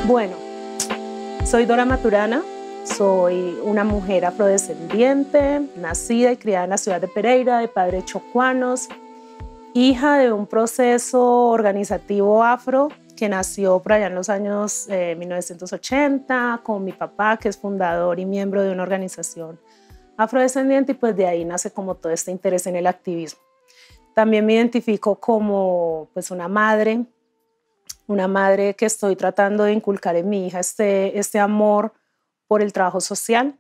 Bueno, soy Dora Maturana, soy una mujer afrodescendiente, nacida y criada en la ciudad de Pereira, de padres chocuanos, hija de un proceso organizativo afro que nació por allá en los años 1980 con mi papá, que es fundador y miembro de una organización afrodescendiente, y pues de ahí nace como todo este interés en el activismo. También me identifico como pues una madre que estoy tratando de inculcar en mi hija este amor por el trabajo social.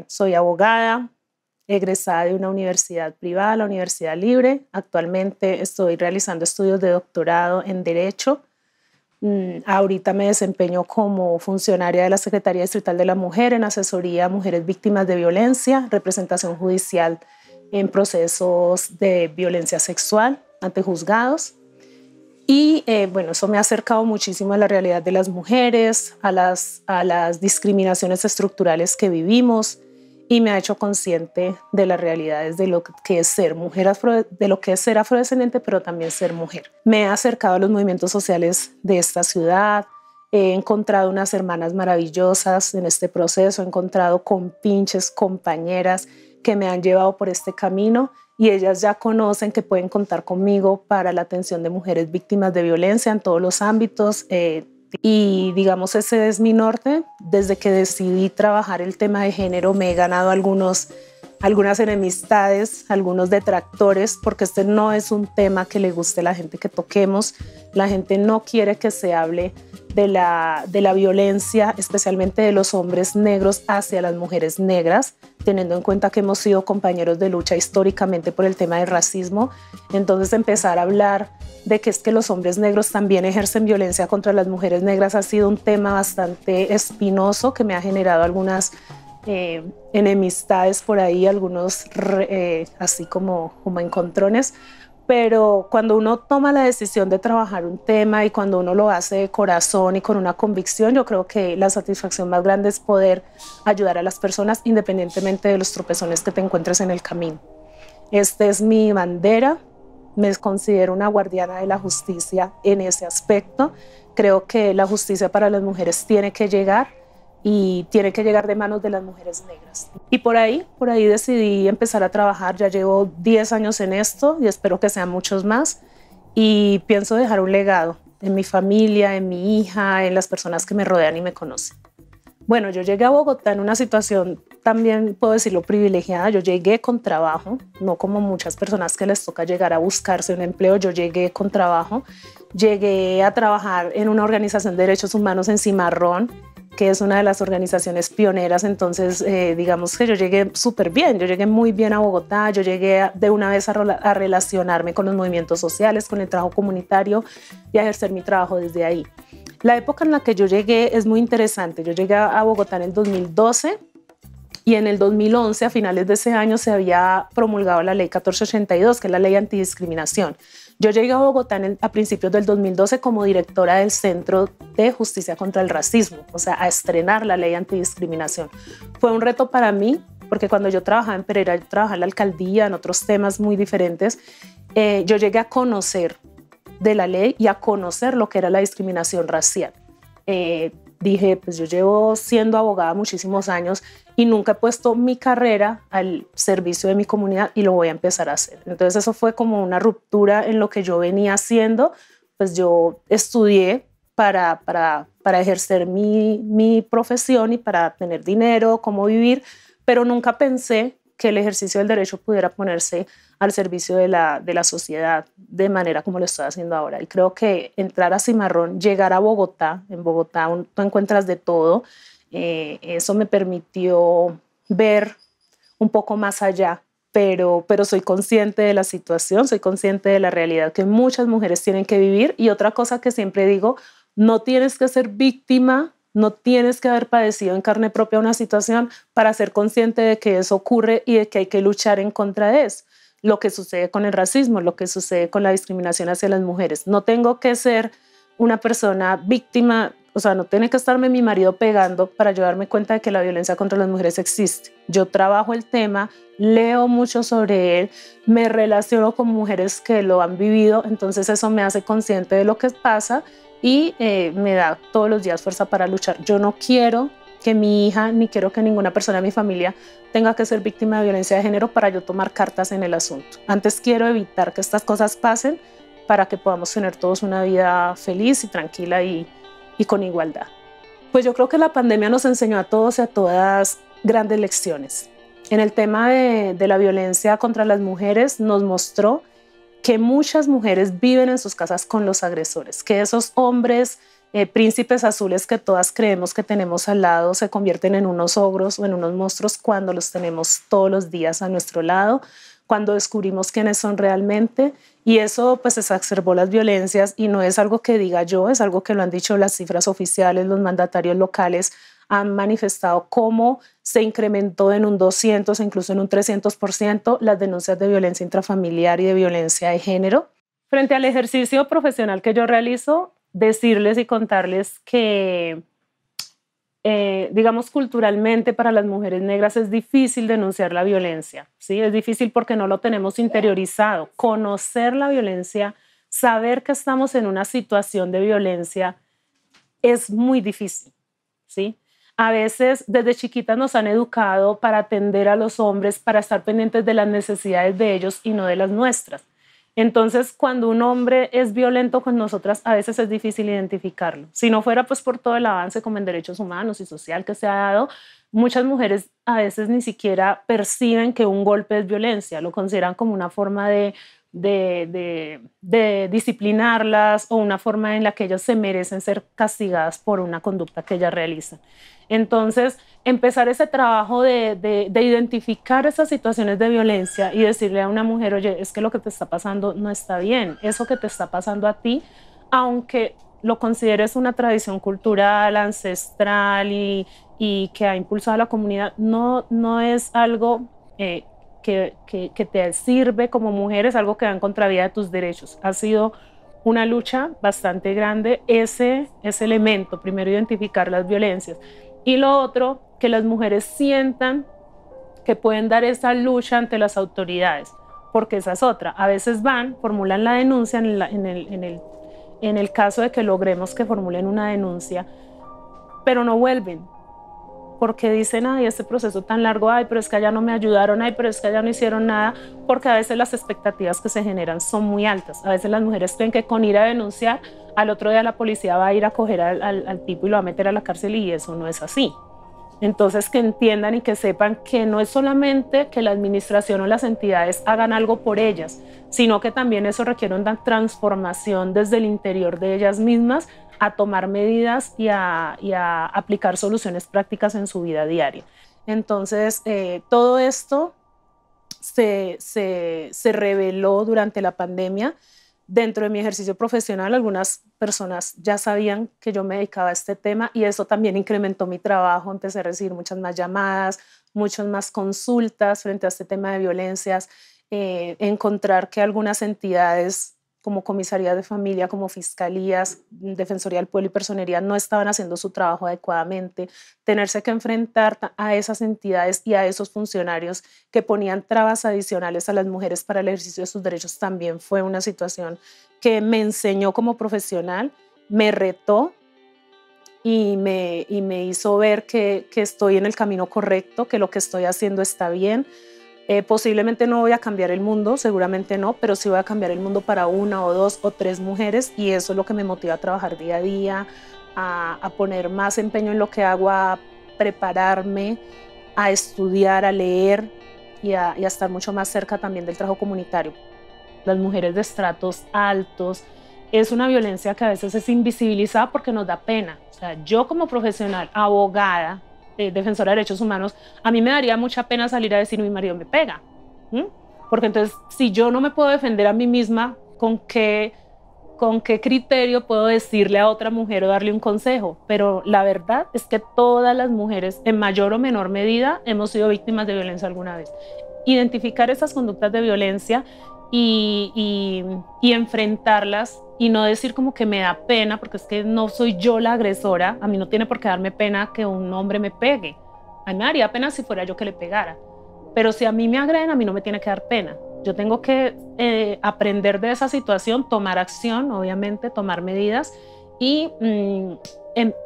Soy abogada, egresada de una universidad privada, la Universidad Libre. Actualmente estoy realizando estudios de doctorado en Derecho. Ahorita me desempeño como funcionaria de la Secretaría Distrital de la Mujer en asesoría a mujeres víctimas de violencia, representación judicial en procesos de violencia sexual ante juzgados. Y bueno, eso me ha acercado muchísimo a la realidad de las mujeres, a las discriminaciones estructurales que vivimos, y me ha hecho consciente de las realidades de lo que es ser mujer, de lo que es ser afrodescendiente, pero también ser mujer. Me he acercado a los movimientos sociales de esta ciudad, he encontrado unas hermanas maravillosas en este proceso, he encontrado compinches, compañeras que me han llevado por este camino, y ellas ya conocen que pueden contar conmigo para la atención de mujeres víctimas de violencia en todos los ámbitos. Y digamos, ese es mi norte. Desde que decidí trabajar el tema de género me he ganado algunas enemistades, algunos detractores, porque este no es un tema que le guste a la gente que toquemos. La gente no quiere que se hable de la violencia, especialmente de los hombres negros hacia las mujeres negras, teniendo en cuenta que hemos sido compañeros de lucha históricamente por el tema del racismo. Entonces empezar a hablar de que es que los hombres negros también ejercen violencia contra las mujeres negras ha sido un tema bastante espinoso que me ha generado algunas enemistades por ahí, algunos así como encontrones. Pero cuando uno toma la decisión de trabajar un tema y cuando uno lo hace de corazón y con una convicción, yo creo que la satisfacción más grande es poder ayudar a las personas independientemente de los tropezones que te encuentres en el camino. Esta es mi bandera. Me considero una guardiana de la justicia en ese aspecto. Creo que la justicia para las mujeres tiene que llegar, y tiene que llegar de manos de las mujeres negras. Y por ahí decidí empezar a trabajar. Ya llevo 10 años en esto y espero que sean muchos más. Y pienso dejar un legado en mi familia, en mi hija, en las personas que me rodean y me conocen. Bueno, yo llegué a Bogotá en una situación, también puedo decirlo, privilegiada. Yo llegué con trabajo, no como muchas personas que les toca llegar a buscarse un empleo. Yo llegué con trabajo. Llegué a trabajar en una organización de derechos humanos en Cimarrón, que es una de las organizaciones pioneras. Entonces, digamos que yo llegué súper bien, yo llegué muy bien a Bogotá, yo llegué de una vez a relacionarme con los movimientos sociales, con el trabajo comunitario y a ejercer mi trabajo desde ahí. La época en la que yo llegué es muy interesante. Yo llegué a Bogotá en el 2012 y en el 2011, a finales de ese año, se había promulgado la ley 1482, que es la ley antidiscriminación. Yo llegué a Bogotá a principios del 2012 como directora del Centro de Justicia contra el Racismo, o sea, a estrenar la ley antidiscriminación. Fue un reto para mí, porque cuando yo trabajaba en Pereira, yo trabajaba en la alcaldía, en otros temas muy diferentes, yo llegué a conocer de la ley y a conocer lo que era la discriminación racial. Dije, pues yo llevo siendo abogada muchísimos años y nunca he puesto mi carrera al servicio de mi comunidad, y lo voy a empezar a hacer. Entonces eso fue como una ruptura en lo que yo venía haciendo. Pues yo estudié para ejercer mi profesión y para tener dinero, cómo vivir, pero nunca pensé que el ejercicio del derecho pudiera ponerse al servicio de la sociedad de manera como lo estoy haciendo ahora. Y creo que entrar a Cimarrón, llegar a Bogotá, en Bogotá tú encuentras de todo, eso me permitió ver un poco más allá, pero soy consciente de la situación, soy consciente de la realidad que muchas mujeres tienen que vivir. Y otra cosa que siempre digo, no tienes que ser víctima, no tienes que haber padecido en carne propia una situación para ser consciente de que eso ocurre y de que hay que luchar en contra de eso. Lo que sucede con el racismo, lo que sucede con la discriminación hacia las mujeres. No tengo que ser una persona víctima, O sea, no tiene que estarme mi marido pegando para yo darme cuenta de que la violencia contra las mujeres existe. Yo trabajo el tema, leo mucho sobre él, me relaciono con mujeres que lo han vivido, entonces eso me hace consciente de lo que pasa y me da todos los días fuerza para luchar. Yo no quiero que mi hija, ni quiero que ninguna persona de mi familia tenga que ser víctima de violencia de género para yo tomar cartas en el asunto. Antes quiero evitar que estas cosas pasen para que podamos tener todos una vida feliz y tranquila y con igualdad. Pues yo creo que la pandemia nos enseñó a todos y a todas grandes lecciones. En el tema de la violencia contra las mujeres nos mostró que muchas mujeres viven en sus casas con los agresores, que esos hombres príncipes azules que todas creemos que tenemos al lado se convierten en unos ogros o en unos monstruos cuando los tenemos todos los días a nuestro lado, cuando descubrimos quiénes son realmente, y eso pues exacerbó las violencias, y no es algo que diga yo, es algo que lo han dicho las cifras oficiales, los mandatarios locales han manifestado cómo se incrementó en un 200, incluso en un 300% las denuncias de violencia intrafamiliar y de violencia de género. Frente al ejercicio profesional que yo realizo, decirles y contarles que digamos, culturalmente para las mujeres negras es difícil denunciar la violencia, ¿sí? Es difícil porque no lo tenemos interiorizado. Conocer la violencia, saber que estamos en una situación de violencia es muy difícil, ¿sí? A veces desde chiquitas nos han educado para atender a los hombres, para estar pendientes de las necesidades de ellos y no de las nuestras. Entonces, cuando un hombre es violento con nosotras, a veces es difícil identificarlo. Si no fuera pues por todo el avance como en derechos humanos y social que se ha dado, muchas mujeres a veces ni siquiera perciben que un golpe es violencia, lo consideran como una forma de disciplinarlas o una forma en la que ellas se merecen ser castigadas por una conducta que ellas realizan. Entonces, empezar ese trabajo de identificar esas situaciones de violencia y decirle a una mujer, oye, es que lo que te está pasando no está bien, eso que te está pasando a ti, aunque lo consideres una tradición cultural, ancestral y que ha impulsado a la comunidad, no es algo que te sirve como mujer, es algo que va en contravía de tus derechos. Ha sido una lucha bastante grande ese elemento, primero identificar las violencias y lo otro, que las mujeres sientan que pueden dar esa lucha ante las autoridades, porque esa es otra. A veces van, formulan la denuncia en el caso de que logremos que formulen una denuncia, pero no vuelven, porque dicen, ay, este proceso tan largo, ay, pero es que allá no me ayudaron, ay, pero es que allá no hicieron nada, porque a veces las expectativas que se generan son muy altas. A veces las mujeres creen que con ir a denunciar, al otro día la policía va a ir a coger al tipo y lo va a meter a la cárcel, y eso no es así. Entonces, que entiendan y que sepan que no es solamente que la administración o las entidades hagan algo por ellas, sino que también eso requiere una transformación desde el interior de ellas mismas a tomar medidas y a aplicar soluciones prácticas en su vida diaria. Entonces, todo esto se reveló durante la pandemia. Dentro de mi ejercicio profesional, algunas personas ya sabían que yo me dedicaba a este tema y eso también incrementó mi trabajo. Empecé a recibir muchas más llamadas, muchas más consultas frente a este tema de violencias, encontrar que algunas entidades como comisarías de familia, como fiscalías, Defensoría del Pueblo y Personería no estaban haciendo su trabajo adecuadamente, tenerse que enfrentar a esas entidades y a esos funcionarios que ponían trabas adicionales a las mujeres para el ejercicio de sus derechos también fue una situación que me enseñó como profesional, me retó y me hizo ver que estoy en el camino correcto, que lo que estoy haciendo está bien. Posiblemente no voy a cambiar el mundo, seguramente no, pero sí voy a cambiar el mundo para una o dos o tres mujeres y eso es lo que me motiva a trabajar día a día, a poner más empeño en lo que hago, a prepararme, a estudiar, a leer y a estar mucho más cerca también del trabajo comunitario. Las mujeres de estratos altos, es una violencia que a veces es invisibilizada porque nos da pena. O sea, yo como profesional, abogada, defensora de derechos humanos, a mí me daría mucha pena salir a decir mi marido me pega, porque entonces si yo no me puedo defender a mí misma, ¿con qué criterio puedo decirle a otra mujer o darle un consejo? Pero la verdad es que todas las mujeres, en mayor o menor medida, hemos sido víctimas de violencia alguna vez. Identificar esas conductas de violencia y enfrentarlas y no decir como que me da pena, porque es que no soy yo la agresora. A mí no tiene por qué darme pena que un hombre me pegue. A mí me daría pena si fuera yo que le pegara, pero si a mí me agreden, a mí no me tiene que dar pena. Yo tengo que aprender de esa situación, tomar acción, obviamente, tomar medidas y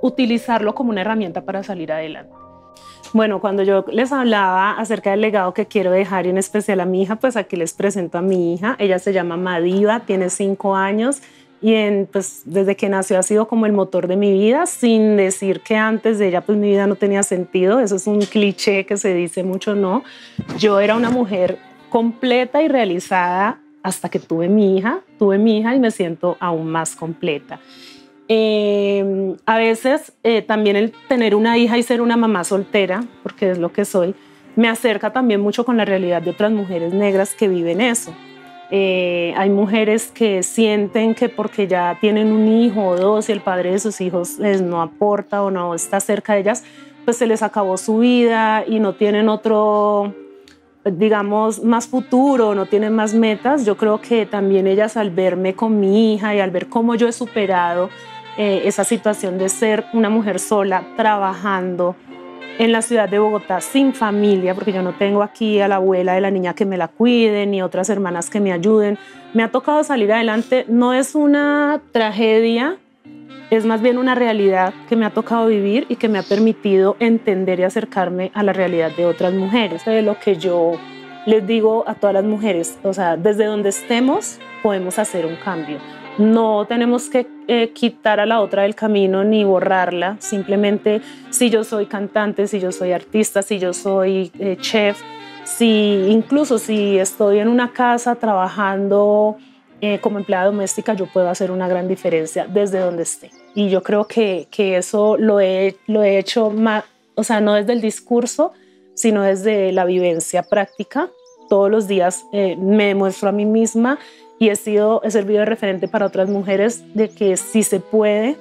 utilizarlo como una herramienta para salir adelante. Bueno, cuando yo les hablaba acerca del legado que quiero dejar, y en especial a mi hija, pues aquí les presento a mi hija. Ella se llama Madiva, tiene 5 años y pues desde que nació ha sido como el motor de mi vida, sin decir que antes de ella pues mi vida no tenía sentido. Eso es un cliché que se dice mucho, ¿no? Yo era una mujer completa y realizada hasta que tuve mi hija y me siento aún más completa. A veces también el tener una hija y ser una mamá soltera, porque es lo que soy, me acerca también mucho con la realidad de otras mujeres negras que viven eso. Hay mujeres que sienten que porque ya tienen un hijo o dos y el padre de sus hijos no aporta o no está cerca de ellas, pues se les acabó su vida y no tienen otro, digamos, más futuro, no tienen más metas. Yo creo que también ellas, al verme con mi hija y al ver cómo yo he superado esa situación de ser una mujer sola, trabajando en la ciudad de Bogotá sin familia, porque yo no tengo aquí a la abuela de la niña que me la cuide, ni otras hermanas que me ayuden. Me ha tocado salir adelante. No es una tragedia, es más bien una realidad que me ha tocado vivir y que me ha permitido entender y acercarme a la realidad de otras mujeres. De lo que yo les digo a todas las mujeres, o sea, desde donde estemos podemos hacer un cambio. No tenemos que quitar a la otra del camino ni borrarla. Simplemente, si yo soy cantante, si yo soy artista, si yo soy chef, incluso si estoy en una casa trabajando como empleada doméstica, yo puedo hacer una gran diferencia desde donde esté. Y yo creo que eso lo he hecho más, o sea, no desde el discurso, sino desde la vivencia práctica. Todos los días me demuestro a mí misma y he servido de referente para otras mujeres de que sí se puede,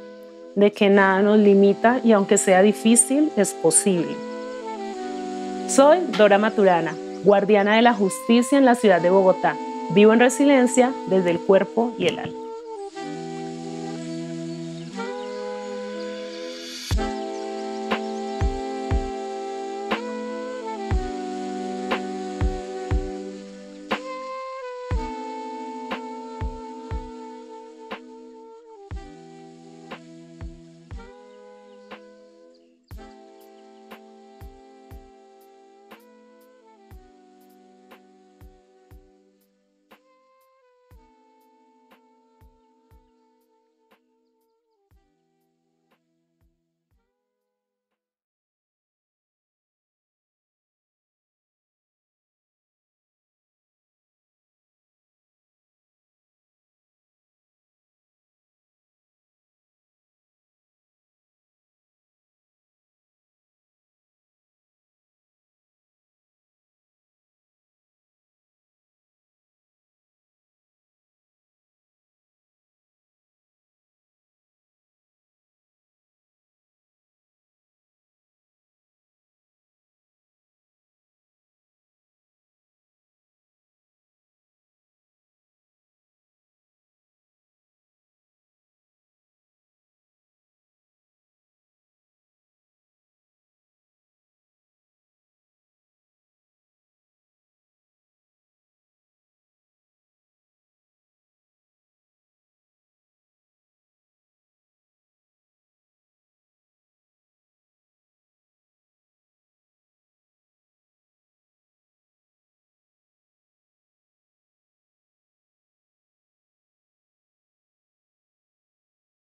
de que nada nos limita y aunque sea difícil, es posible. Soy Dora Maturana, guardiana de la justicia en la ciudad de Bogotá. Vivo en resiliencia desde el cuerpo y el alma.